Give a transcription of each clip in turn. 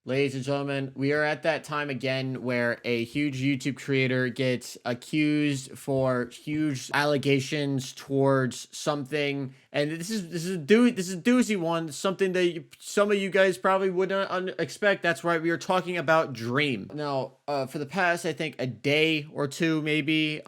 Ladies and gentlemen, we are at that time again where a huge YouTube creator gets accused for huge allegations towards something, and this is a doozy one, something that some of you guys probably would not expect. That's right, we are talking about Dream. Now, for the past, I think a day or two, maybe,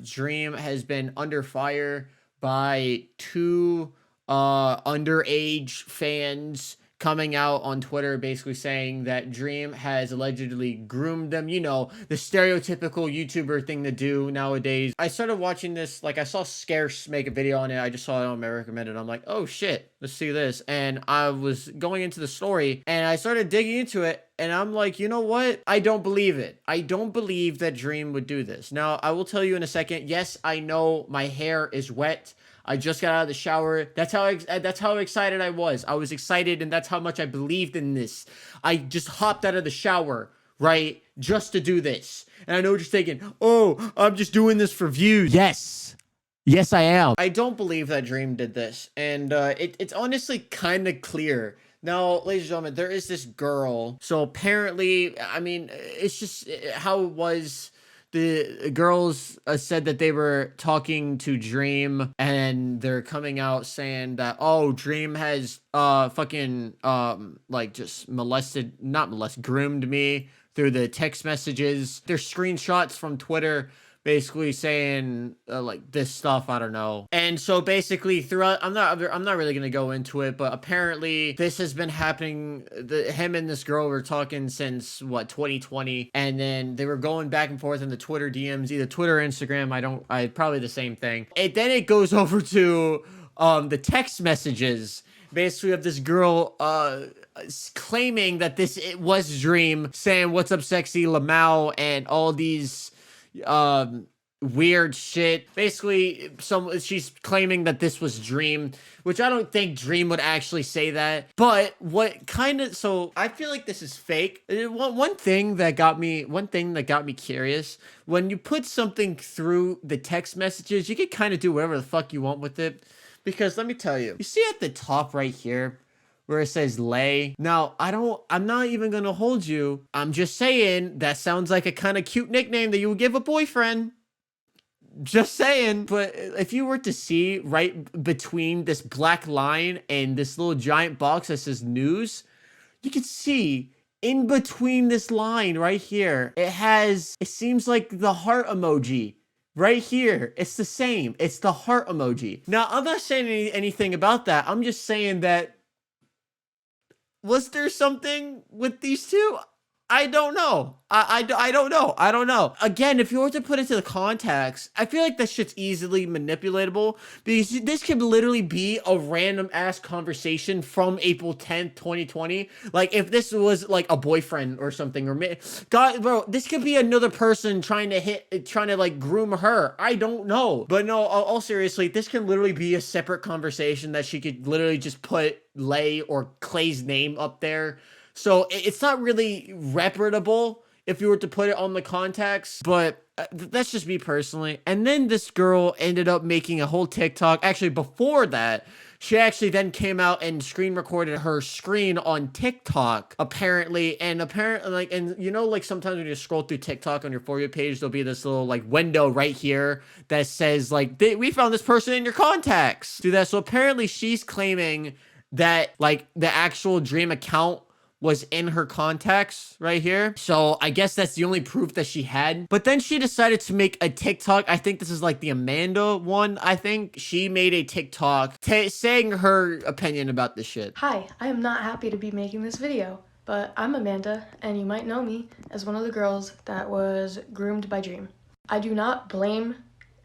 Dream has been under fire by two underage fans coming out on Twitter basically saying that Dream has allegedly groomed them. You know, the stereotypical YouTuber thing to do nowadays. I started watching this, like I saw Scarce make a video on it. I just saw it on my recommended. I'm like, oh shit, let's see this. And I was going into the story and I started digging into it. And I'm like, you know what? I don't believe it. I don't believe that Dream would do this. Now, I will tell you in a second. Yes, I know my hair is wet. I just got out of the shower. That's how excited I was. I was excited, and that's how much I believed in this. I just hopped out of the shower, right, just to do this. And I know what you're thinking. Oh, I'm just doing this for views. Yes. Yes, I am. I don't believe that Dream did this. And it's honestly kind of clear. Now, ladies and gentlemen, there is this girl. So apparently, I mean, it's just how it was. The girls said that they were talking to Dream and they're coming out saying that, oh, Dream has fucking like just groomed me through the text messages. There's screenshots from Twitter basically saying like this stuff, I don't know. And so basically throughout, I'm not really gonna go into it, but apparently this has been happening. Him and this girl were talking since what, 2020, and then they were going back and forth in the Twitter DMs, either Twitter or Instagram. I probably the same thing. And then it goes over to the text messages basically of this girl claiming that it was Dream, saying what's up sexy Lamau and all these weird shit. Basically, she's claiming that this was Dream, which I don't think Dream would actually say that. But so I feel like this is fake. One thing that got me curious, when you put something through the text messages, you can kind of do whatever the fuck you want with it. Because let me tell you, you see at the top right here, where it says Lay. Now, I'm not even gonna hold you. I'm just saying that sounds like a kind of cute nickname that you would give a boyfriend. Just saying. But if you were to see right between this black line and this little giant box that says news, you can see in between this line right here, it seems like the heart emoji. Right here, it's the same. It's the heart emoji. Now, I'm not saying anything about that. I'm just saying that, was there something with these two? I don't know. I don't know. I don't know. Again, if you were to put it to the context, I feel like that shit's easily manipulatable because this could literally be a random ass conversation from April 10th, 2020. Like if this was like a boyfriend or something, or God, bro, this could be another person trying to like groom her. I don't know. But no, all seriously, this can literally be a separate conversation that she could literally just put Lay or Clay's name up there. So it's not really reputable if you were to put it on the context, but that's just me personally. And then this girl ended up making a whole TikTok. Actually, before that, she actually then came out and screen recorded her screen on TikTok, apparently. And you know, like sometimes when you scroll through TikTok on your For You page, there'll be this little like window right here that says like, we found this person in your contacts. Do that. So apparently she's claiming that like the actual Dream account was in her contacts right here. So I guess that's the only proof that she had. But then she decided to make a TikTok. I think this is like the Amanda one. I think she made a TikTok saying her opinion about this shit. Hi, I am not happy to be making this video, but I'm Amanda, and you might know me as one of the girls that was groomed by Dream. I do not blame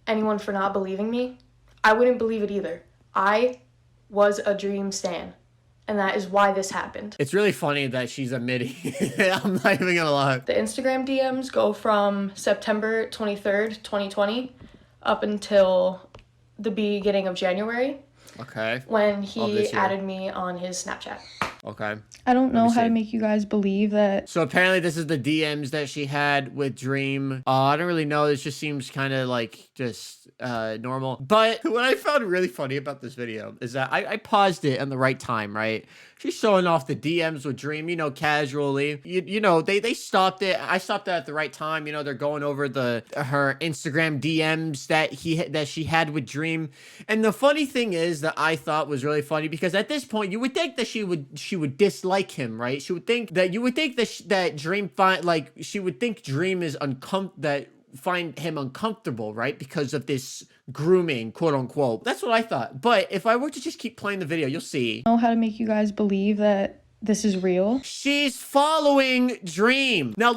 anyone for not believing me. I wouldn't believe it either. I was a Dream stan. And that is why this happened. It's really funny that she's admitting. I'm not even gonna lie. The Instagram DMs go from September 23rd, 2020 up until the beginning of January. Okay. When he added me on his Snapchat. Okay. I don't know how see. to make you guys believe that. So apparently this is the DMs that she had with Dream. I don't really know. This just seems kind of like just normal. But what I found really funny about this video is that I paused it in the right time, right? She's showing off the DMs with Dream, you know, casually. You know, they stopped it. I stopped it at the right time. You know, they're going over her Instagram DMs that she had with Dream. And the funny thing is that I thought was really funny, because at this point you would think that she would dislike him, right? She would think that that Dream she would think Dream is find him uncomfortable, right? Because of this grooming, quote unquote. That's what I thought. But if I were to just keep playing the video, you'll see. I don't know how to make you guys believe that this is real. She's following Dream. Now,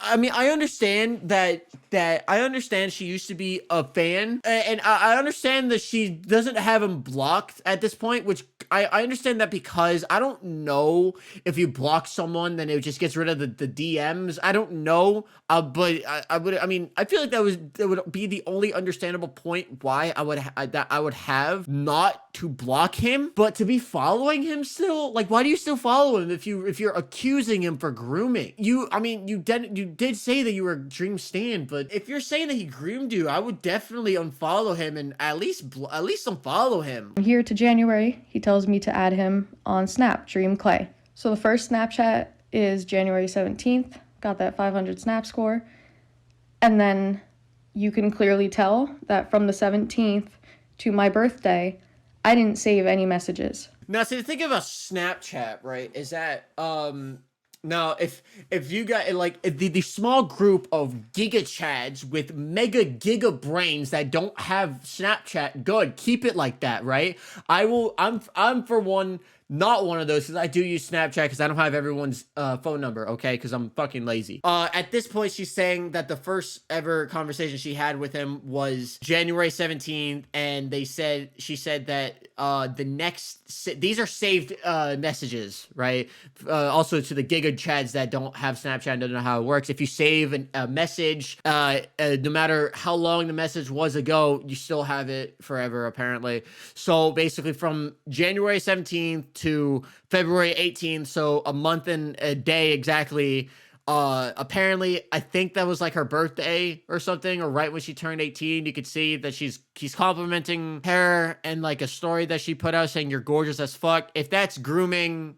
I mean, I understand that I understand she used to be a fan, and I understand that she doesn't have him blocked at this point, which I understand that, because I don't know if you block someone, then it just gets rid of the DMs. I don't know, but I mean, I feel like that would be the only understandable point why I would have not to block him, but to be following him still. Like, why do you still follow him if you're accusing him for grooming? You did say that you were a Dream stan, but if you're saying that he groomed you, I would definitely unfollow him, and at least unfollow him. Here to January, he tells me to add him on Snap, Dream Clay. So the first Snapchat is January 17th, got that 500 snap score. And then you can clearly tell that from the 17th to my birthday, I didn't save any messages. Now, see, the thing about Snapchat, right, is that, now, if you got, like, the small group of giga chads with mega giga brains that don't have Snapchat, good, keep it like that, right? I'm for one, not one of those, because I do use Snapchat because I don't have everyone's phone number, okay? Because I'm fucking lazy. At this point, she's saying that the first ever conversation she had with him was January 17th, and she said that these are saved messages, right? Also to the giga chads that don't have Snapchat and don't know how it works. If you save a message, no matter how long the message was ago, you still have it forever, apparently. So basically from January 17th to February 18th, so a month and a day exactly. Apparently, I think that was like her birthday or something, or right when she turned 18. You could see that he's complimenting her, and like a story that she put out saying you're gorgeous as fuck. If that's grooming,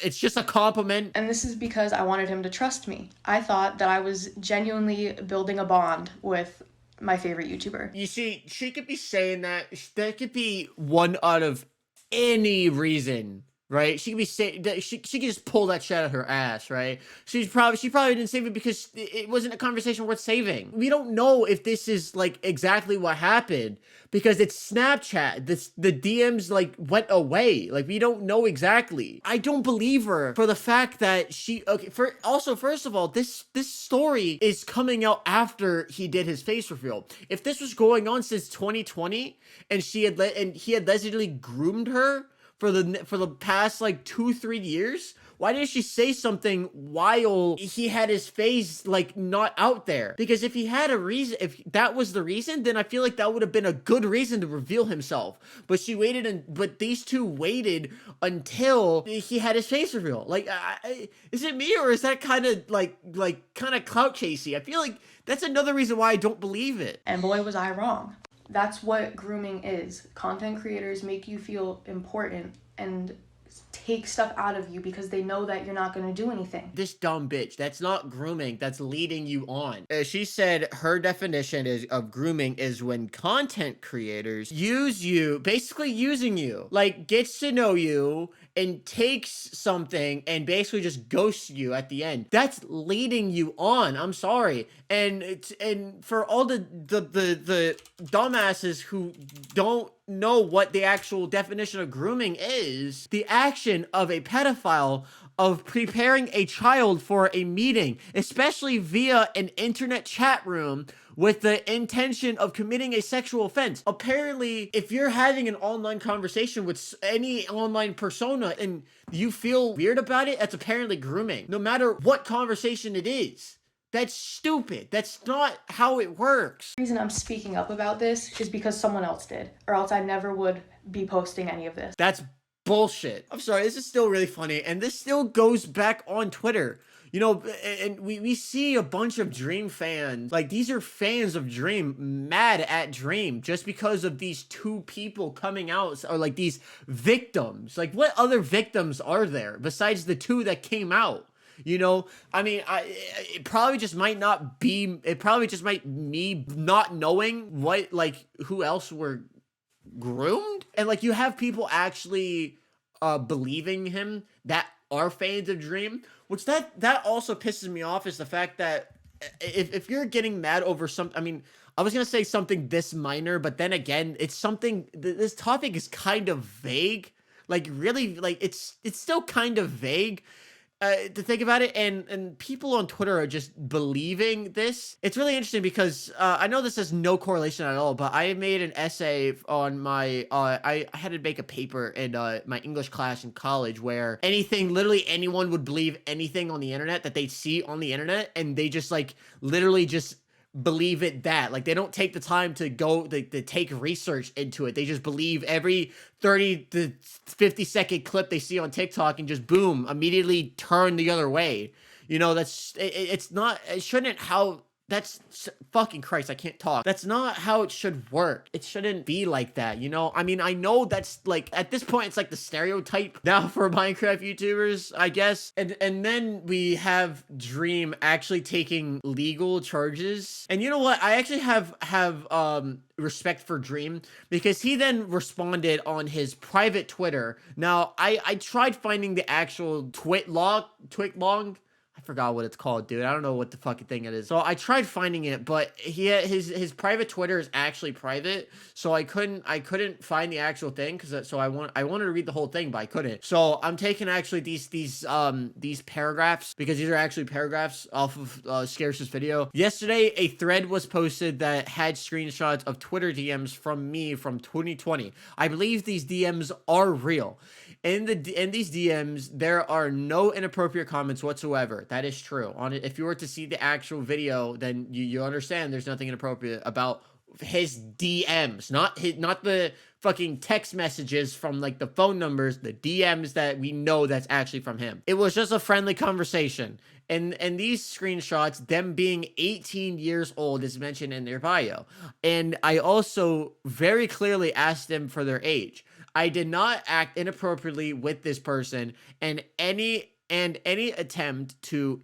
it's just a compliment. And this is because I wanted him to trust me. I thought that I was genuinely building a bond with my favorite YouTuber. You see, she could be saying that. That could be one out of any reason, right? She could be saying that she could just pull that shit out of her ass, right? She probably didn't save it because it wasn't a conversation worth saving. We don't know if this is like exactly what happened, because it's Snapchat. The DMs like went away. Like, we don't know exactly. I don't believe her for the fact that first of all, this story is coming out after he did his face reveal. If this was going on since 2020 and he had allegedly groomed her for the past like 2-3 years, why didn't she say something while he had his face like not out there? Because if he had a reason, if that was the reason, then I feel like that would have been a good reason to reveal himself. But but these two waited until he had his face reveal. Like, is it me, or is that kind of like kind of clout chasey? I feel like that's another reason why I don't believe it. And boy, was I wrong. That's what grooming is. Content creators make you feel important and take stuff out of you because they know that you're not going to do anything. This dumb bitch, that's not grooming, that's leading you on. She said her definition of grooming is when content creators use you, basically using you, like gets to know you and takes something and basically just ghosts you at the end. That's leading you on. I'm sorry. And for all the dumbasses who don't know what the actual definition of grooming is, the action of a pedophile of preparing a child for a meeting, especially via an internet chat room, with the intention of committing a sexual offense. Apparently, if you're having an online conversation with any online persona and you feel weird about it, that's apparently grooming, no matter what conversation it is. That's stupid. That's not how it works. The reason I'm speaking up about this is because someone else did, or else I never would be posting any of this. That's bullshit. I'm sorry, this is still really funny, and this still goes back on Twitter. You know, and we see a bunch of Dream fans, like these are fans of Dream, mad at Dream just because of these two people coming out, or like these victims. Like, what other victims are there besides the two that came out? You know, I mean, it probably just might not be, it probably just might me not knowing what, like, who else were groomed. And like, you have people actually believing him that are fans of Dream, which that also pisses me off, is the fact that if you're getting mad over some, I mean, I was gonna say something this minor, but then again, it's something, this topic is kind of vague. Like, really, like, it's still kind of vague to think about it, and people on Twitter are just believing this. It's really interesting because I know this has no correlation at all, but I made an essay on my I had to make a paper in my English class in college, where literally anyone would believe anything on the internet that they see on the internet, and they just like literally just believe it, that like they don't take the time to go to take research into it. They just believe every 30 to 50-second clip they see on TikTok and just boom, immediately turn the other way. You know, it's not, it shouldn't, how that's fucking Christ, I can't talk. That's not how it should work. It shouldn't be like that, you know? I mean, I know that's like, at this point, it's like the stereotype now for Minecraft YouTubers, I guess. And then we have Dream actually taking legal charges. And you know what? I actually have respect for Dream, because he then responded on his private Twitter. Now, I tried finding the actual tweet log. I forgot what it's called, dude. I don't know what the fucking thing it is. So I tried finding it, but his private Twitter is actually private, so I couldn't find the actual thing, because I wanted to read the whole thing, but I couldn't. So I'm taking actually these paragraphs, because these are actually paragraphs off of Scarce's video. Yesterday, a thread was posted that had screenshots of Twitter DMs from me from 2020. I believe these DMs are real. In these DMs, there are no inappropriate comments whatsoever. That is true. On it, if you were to see the actual video, then you understand there's nothing inappropriate about his DMs, not the fucking text messages from like the phone numbers, the DMs that we know that's actually from him. It was just a friendly conversation. And these screenshots, them being 18 years old, is mentioned in their bio. And I also very clearly asked them for their age. I did not act inappropriately with this person, and any attempt to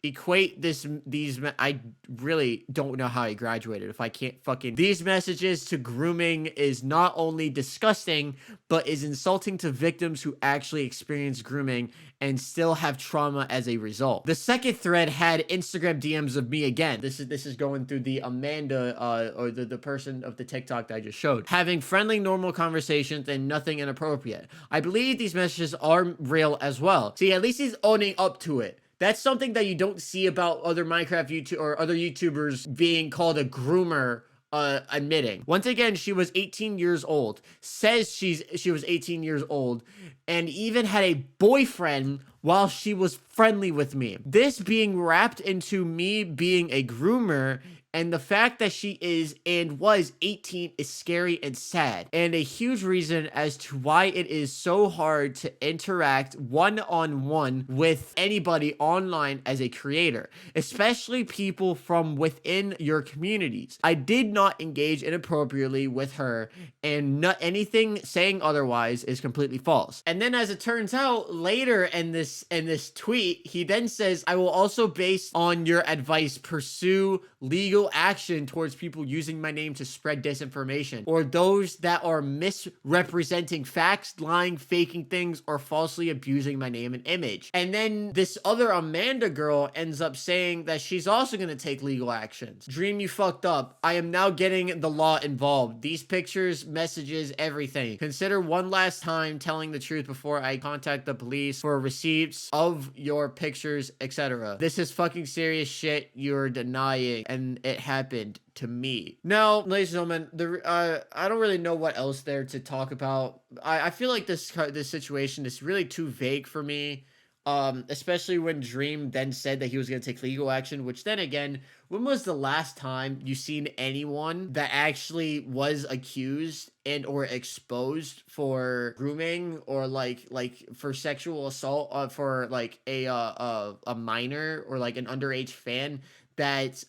equate these I really don't know how I graduated if I can't fucking, these messages to grooming is not only disgusting, but is insulting to victims who actually experience grooming and still have trauma as a result. The second thread had Instagram DMs of me again. This is going through the Amanda or the person of the TikTok that I just showed, having friendly normal conversations and nothing inappropriate. I believe these messages are real as well. See, at least he's owning up to it. That's something that you don't see about other Minecraft YouTube or other YouTubers being called a groomer, admitting. Once again, she was 18 years old, says she was 18 years old, and even had a boyfriend while she was friendly with me. This being wrapped into me being a groomer, and the fact that she is and was 18 is scary and sad, and a huge reason as to why it is so hard to interact one-on-one with anybody online as a creator, especially people from within your communities. I did not engage inappropriately with her, and not anything saying otherwise is completely false. And then, as it turns out, later in this tweet, he then says, I will also, based on your advice, pursue legal action towards people using my name to spread disinformation, or those that are misrepresenting facts, lying, faking things, or falsely abusing my name and image. And then this other Amanda girl ends up saying that she's also going to take legal actions. Dream, you fucked up. I am now getting the law involved. These pictures, messages, everything. Consider one last time telling the truth before I contact the police for receipts of your pictures, etc. This is fucking serious shit you're denying, and it happened to me. Now, ladies and gentlemen, I don't really know what else there to talk about. I feel like this situation is really too vague for me. Especially when Dream then said that he was going to take legal action, which then again, when was the last time you seen anyone that actually was accused and or exposed for grooming or like for sexual assault for like a minor or like an underage fan that's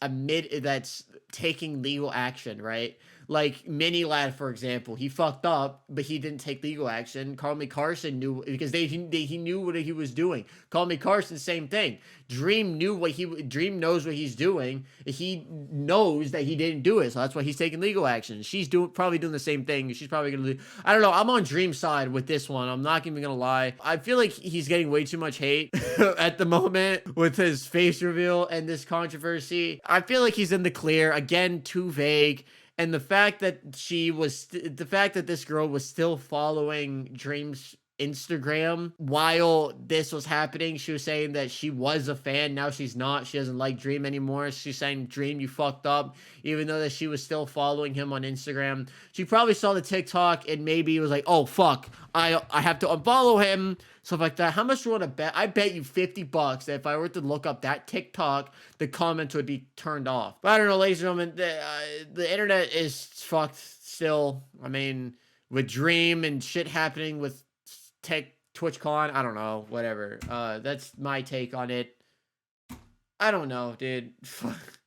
taking legal action, right? Like Mini Lad, for example, he fucked up, but he didn't take legal action. Call Me Carson knew because he knew what he was doing. Call Me Carson, same thing. Dream knows what he's doing. He knows that he didn't do it, so that's why he's taking legal action. She's probably doing the same thing. She's probably gonna do. I don't know. I'm on Dream's side with this one. I'm not even gonna lie. I feel like he's getting way too much hate at the moment with his face reveal and this controversy. I feel like he's in the clear again. Too vague. And the fact that this girl was still following Dream's Instagram while this was happening, she was saying that she was a fan. Now she's not. She doesn't like Dream anymore. She's saying, Dream, you fucked up, even though that she was still following him on Instagram. She probably saw the TikTok and maybe was like, oh, fuck, I have to unfollow him. Stuff like that. How much do you want to bet? I bet you $50 that if I were to look up that TikTok, the comments would be turned off. But I don't know, ladies and gentlemen, the internet is fucked still. I mean, with Dream and shit happening with TwitchCon, I don't know, whatever. That's my take on it. I don't know, dude.